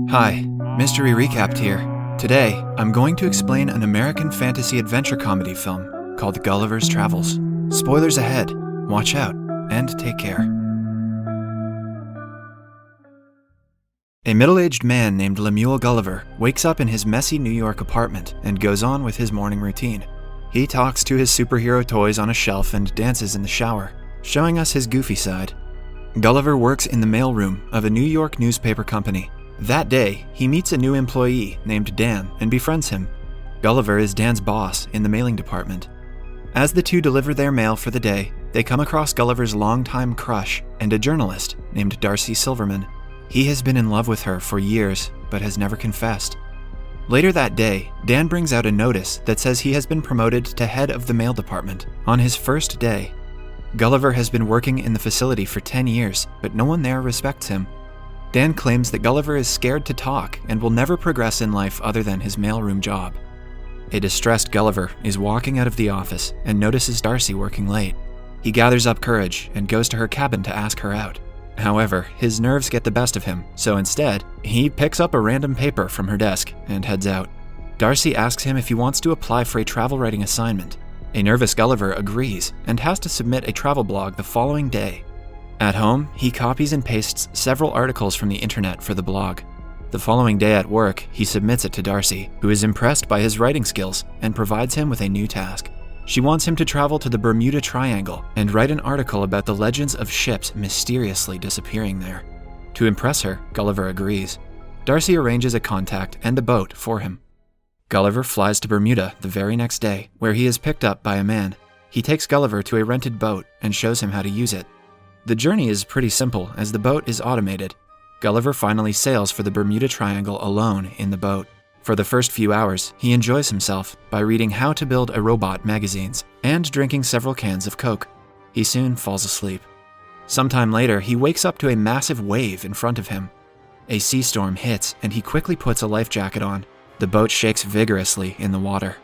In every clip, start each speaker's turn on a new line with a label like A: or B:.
A: Hi, Mystery Recapped here. Today, I'm going to explain an American fantasy adventure comedy film called Gulliver's Travels. Spoilers ahead, watch out, and take care. A middle-aged man named Lemuel Gulliver wakes up in his messy New York apartment and goes on with his morning routine. He talks to his superhero toys on a shelf and dances in the shower, showing us his goofy side. Gulliver works in the mailroom of a New York newspaper company. That day, he meets a new employee named Dan and befriends him. Gulliver is Dan's boss in the mailing department. As the two deliver their mail for the day, they come across Gulliver's longtime crush and a journalist named Darcy Silverman. He has been in love with her for years, but has never confessed. Later that day, Dan brings out a notice that says he has been promoted to head of the mail department on his first day. Gulliver has been working in the facility for 10 years, but no one there respects him. Dan claims that Gulliver is scared to talk and will never progress in life other than his mailroom job. A distressed Gulliver is walking out of the office and notices Darcy working late. He gathers up courage and goes to her cabin to ask her out. However, his nerves get the best of him, so instead, he picks up a random paper from her desk and heads out. Darcy asks him if he wants to apply for a travel writing assignment. A nervous Gulliver agrees and has to submit a travel blog the following day. At home, he copies and pastes several articles from the internet for the blog. The following day at work, he submits it to Darcy, who is impressed by his writing skills and provides him with a new task. She wants him to travel to the Bermuda Triangle and write an article about the legends of ships mysteriously disappearing there. To impress her, Gulliver agrees. Darcy arranges a contact and a boat for him. Gulliver flies to Bermuda the very next day, where he is picked up by a man. He takes Gulliver to a rented boat and shows him how to use it. The journey is pretty simple as the boat is automated. Gulliver finally sails for the Bermuda Triangle alone in the boat. For the first few hours, he enjoys himself by reading How to Build a Robot magazines and drinking several cans of Coke. He soon falls asleep. Sometime later, he wakes up to a massive wave in front of him. A sea storm hits and he quickly puts a life jacket on. The boat shakes vigorously in the water.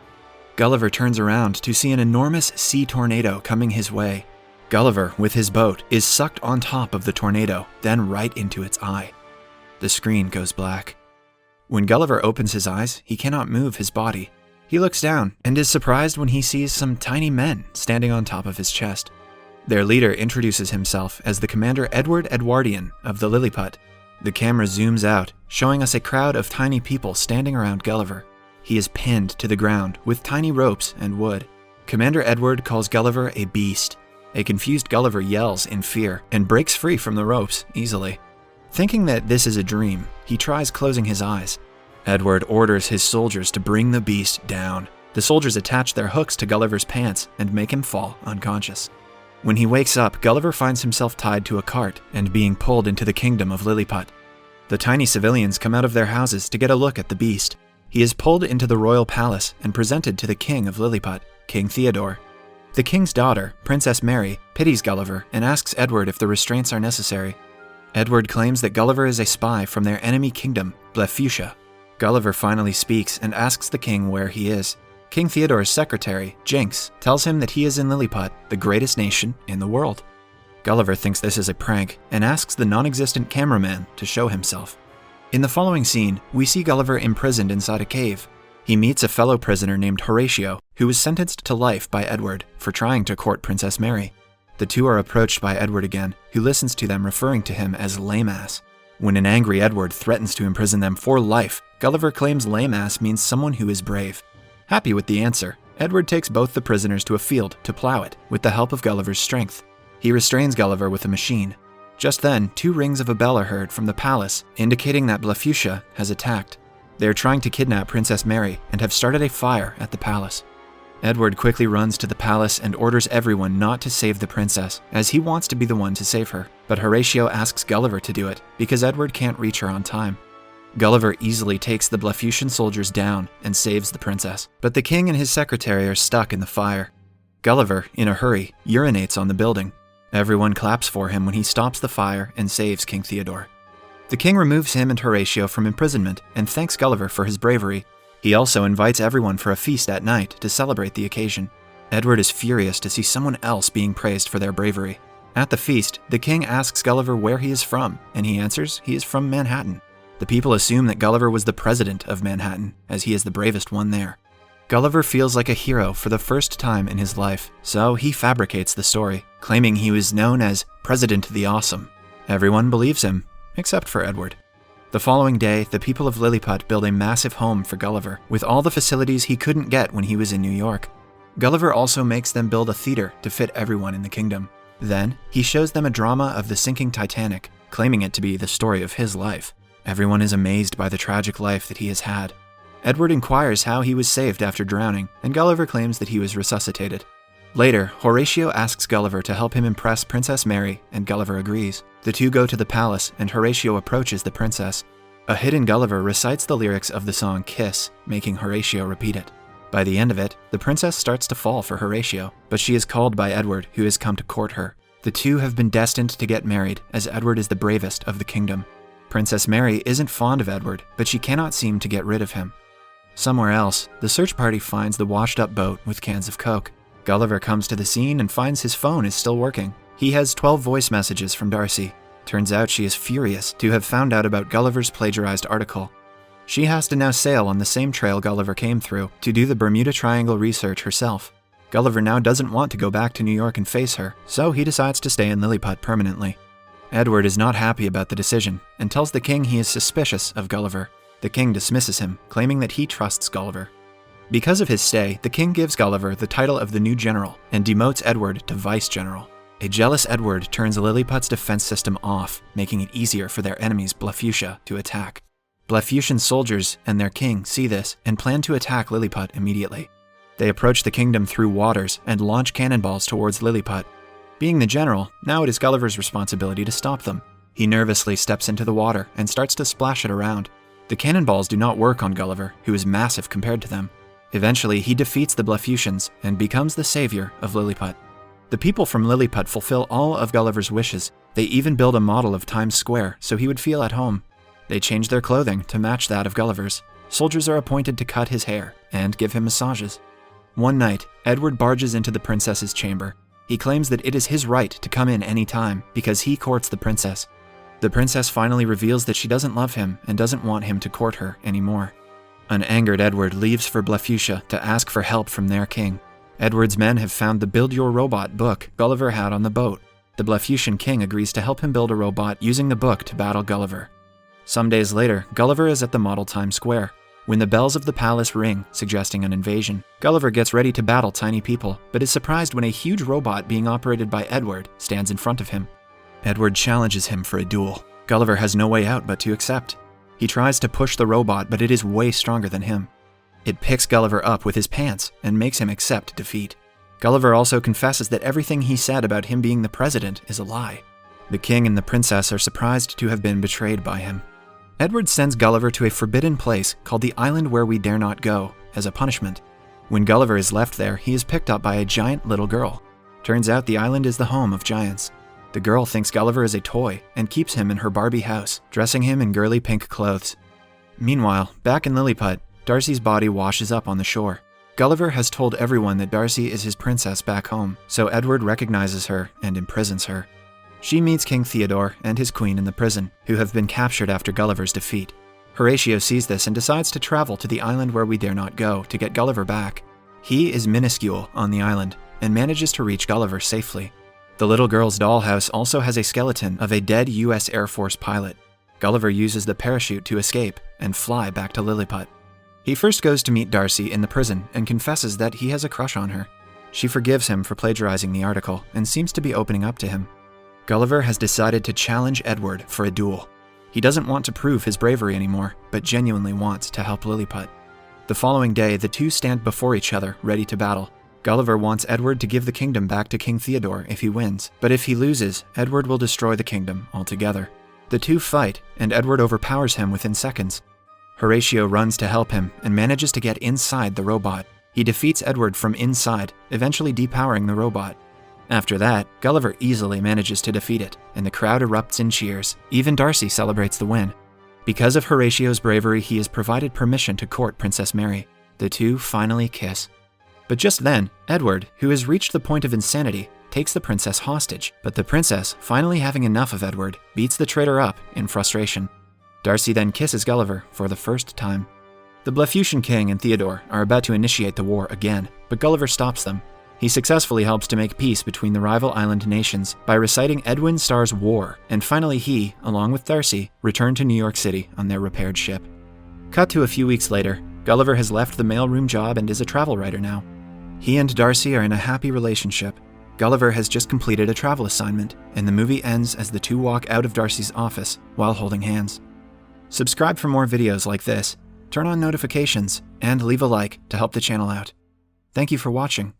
A: Gulliver turns around to see an enormous sea tornado coming his way. Gulliver, with his boat, is sucked on top of the tornado, then right into its eye. The screen goes black. When Gulliver opens his eyes, he cannot move his body. He looks down and is surprised when he sees some tiny men standing on top of his chest. Their leader introduces himself as the Commander Edward Edwardian of the Lilliput. The camera zooms out, showing us a crowd of tiny people standing around Gulliver. He is pinned to the ground with tiny ropes and wood. Commander Edward calls Gulliver a beast. A confused Gulliver yells in fear and breaks free from the ropes easily. Thinking that this is a dream, he tries closing his eyes. Edward orders his soldiers to bring the beast down. The soldiers attach their hooks to Gulliver's pants and make him fall unconscious. When he wakes up, Gulliver finds himself tied to a cart and being pulled into the kingdom of Lilliput. The tiny civilians come out of their houses to get a look at the beast. He is pulled into the royal palace and presented to the king of Lilliput, King Theodore. The king's daughter, Princess Mary, pities Gulliver and asks Edward if the restraints are necessary. Edward claims that Gulliver is a spy from their enemy kingdom, Blefuscia. Gulliver finally speaks and asks the king where he is. King Theodore's secretary, Jinx, tells him that he is in Lilliput, the greatest nation in the world. Gulliver thinks this is a prank and asks the non-existent cameraman to show himself. In the following scene, we see Gulliver imprisoned inside a cave. He meets a fellow prisoner named Horatio, who was sentenced to life by Edward for trying to court Princess Mary. The two are approached by Edward again, who listens to them referring to him as lame ass. When an angry Edward threatens to imprison them for life, Gulliver claims lame ass means someone who is brave. Happy with the answer, Edward takes both the prisoners to a field to plow it with the help of Gulliver's strength. He restrains Gulliver with a machine. Just then, 2 rings of a bell are heard from the palace, indicating that Blefuscia has attacked. They are trying to kidnap Princess Mary and have started a fire at the palace. Edward quickly runs to the palace and orders everyone not to save the princess, as he wants to be the one to save her. But Horatio asks Gulliver to do it, because Edward can't reach her on time. Gulliver easily takes the Blefuscian soldiers down and saves the princess, but the king and his secretary are stuck in the fire. Gulliver, in a hurry, urinates on the building. Everyone claps for him when he stops the fire and saves King Theodore. The king removes him and Horatio from imprisonment and thanks Gulliver for his bravery. He also invites everyone for a feast at night to celebrate the occasion. Edward is furious to see someone else being praised for their bravery. At the feast, the king asks Gulliver where he is from, and he answers he is from Manhattan. The people assume that Gulliver was the president of Manhattan, as he is the bravest one there. Gulliver feels like a hero for the first time in his life, so he fabricates the story, claiming he was known as President the Awesome. Everyone believes him, except for Edward. The following day, the people of Lilliput build a massive home for Gulliver, with all the facilities he couldn't get when he was in New York. Gulliver also makes them build a theater to fit everyone in the kingdom. Then, he shows them a drama of the sinking Titanic, claiming it to be the story of his life. Everyone is amazed by the tragic life that he has had. Edward inquires how he was saved after drowning, and Gulliver claims that he was resuscitated. Later, Horatio asks Gulliver to help him impress Princess Mary, and Gulliver agrees. The two go to the palace, and Horatio approaches the princess. A hidden Gulliver recites the lyrics of the song Kiss, making Horatio repeat it. By the end of it, the princess starts to fall for Horatio, but she is called by Edward, who has come to court her. The two have been destined to get married, as Edward is the bravest of the kingdom. Princess Mary isn't fond of Edward, but she cannot seem to get rid of him. Somewhere else, the search party finds the washed-up boat with cans of Coke. Gulliver comes to the scene and finds his phone is still working. He has 12 voice messages from Darcy. Turns out she is furious to have found out about Gulliver's plagiarized article. She has to now sail on the same trail Gulliver came through to do the Bermuda Triangle research herself. Gulliver now doesn't want to go back to New York and face her, so he decides to stay in Lilliput permanently. Edward is not happy about the decision and tells the king he is suspicious of Gulliver. The king dismisses him, claiming that he trusts Gulliver. Because of his stay, the king gives Gulliver the title of the new general and demotes Edward to vice-general. A jealous Edward turns Lilliput's defense system off, making it easier for their enemies, Blefuscia, to attack. Blefuscian soldiers and their king see this and plan to attack Lilliput immediately. They approach the kingdom through waters and launch cannonballs towards Lilliput. Being the general, now it is Gulliver's responsibility to stop them. He nervously steps into the water and starts to splash it around. The cannonballs do not work on Gulliver, who is massive compared to them. Eventually, he defeats the Blefuscians and becomes the savior of Lilliput. The people from Lilliput fulfill all of Gulliver's wishes. They even build a model of Times Square so he would feel at home. They change their clothing to match that of Gulliver's. Soldiers are appointed to cut his hair and give him massages. One night, Edward barges into the princess's chamber. He claims that it is his right to come in any time because he courts the princess. The princess finally reveals that she doesn't love him and doesn't want him to court her anymore. An angered Edward leaves for Blefuscia to ask for help from their king. Edward's men have found the Build Your Robot book Gulliver had on the boat. The Blefuscian king agrees to help him build a robot using the book to battle Gulliver. Some days later, Gulliver is at the model Times Square. When the bells of the palace ring, suggesting an invasion, Gulliver gets ready to battle tiny people, but is surprised when a huge robot being operated by Edward stands in front of him. Edward challenges him for a duel. Gulliver has no way out but to accept. He tries to push the robot, but it is way stronger than him. It picks Gulliver up with his pants and makes him accept defeat. Gulliver also confesses that everything he said about him being the president is a lie. The king and the princess are surprised to have been betrayed by him. Edward sends Gulliver to a forbidden place called the Island Where We Dare Not Go as a punishment. When Gulliver is left there, he is picked up by a giant little girl. Turns out the island is the home of giants. The girl thinks Gulliver is a toy and keeps him in her Barbie house, dressing him in girly pink clothes. Meanwhile, back in Lilliput, Darcy's body washes up on the shore. Gulliver has told everyone that Darcy is his princess back home, so Edward recognizes her and imprisons her. She meets King Theodore and his queen in the prison, who have been captured after Gulliver's defeat. Horatio sees this and decides to travel to the Island Where We Dare Not Go to get Gulliver back. He is minuscule on the island and manages to reach Gulliver safely. The little girl's dollhouse also has a skeleton of a dead U.S. Air Force pilot. Gulliver uses the parachute to escape and fly back to Lilliput. He first goes to meet Darcy in the prison and confesses that he has a crush on her. She forgives him for plagiarizing the article and seems to be opening up to him. Gulliver has decided to challenge Edward for a duel. He doesn't want to prove his bravery anymore, but genuinely wants to help Lilliput. The following day, the two stand before each other, ready to battle. Gulliver wants Edward to give the kingdom back to King Theodore if he wins, but if he loses, Edward will destroy the kingdom altogether. The two fight, and Edward overpowers him within seconds. Horatio runs to help him and manages to get inside the robot. He defeats Edward from inside, eventually depowering the robot. After that, Gulliver easily manages to defeat it, and the crowd erupts in cheers. Even Darcy celebrates the win. Because of Horatio's bravery, he is provided permission to court Princess Mary. The two finally kiss. But just then, Edward, who has reached the point of insanity, takes the princess hostage. But the princess, finally having enough of Edward, beats the traitor up in frustration. Darcy then kisses Gulliver for the first time. The Blefuscian king and Theodore are about to initiate the war again, but Gulliver stops them. He successfully helps to make peace between the rival island nations by reciting Edwin Starr's War, and finally he, along with Darcy, return to New York City on their repaired ship. Cut to a few weeks later, Gulliver has left the mailroom job and is a travel writer now. He and Darcy are in a happy relationship. Gulliver has just completed a travel assignment, and the movie ends as the two walk out of Darcy's office while holding hands. Subscribe for more videos like this, turn on notifications, and leave a like to help the channel out. Thank you for watching.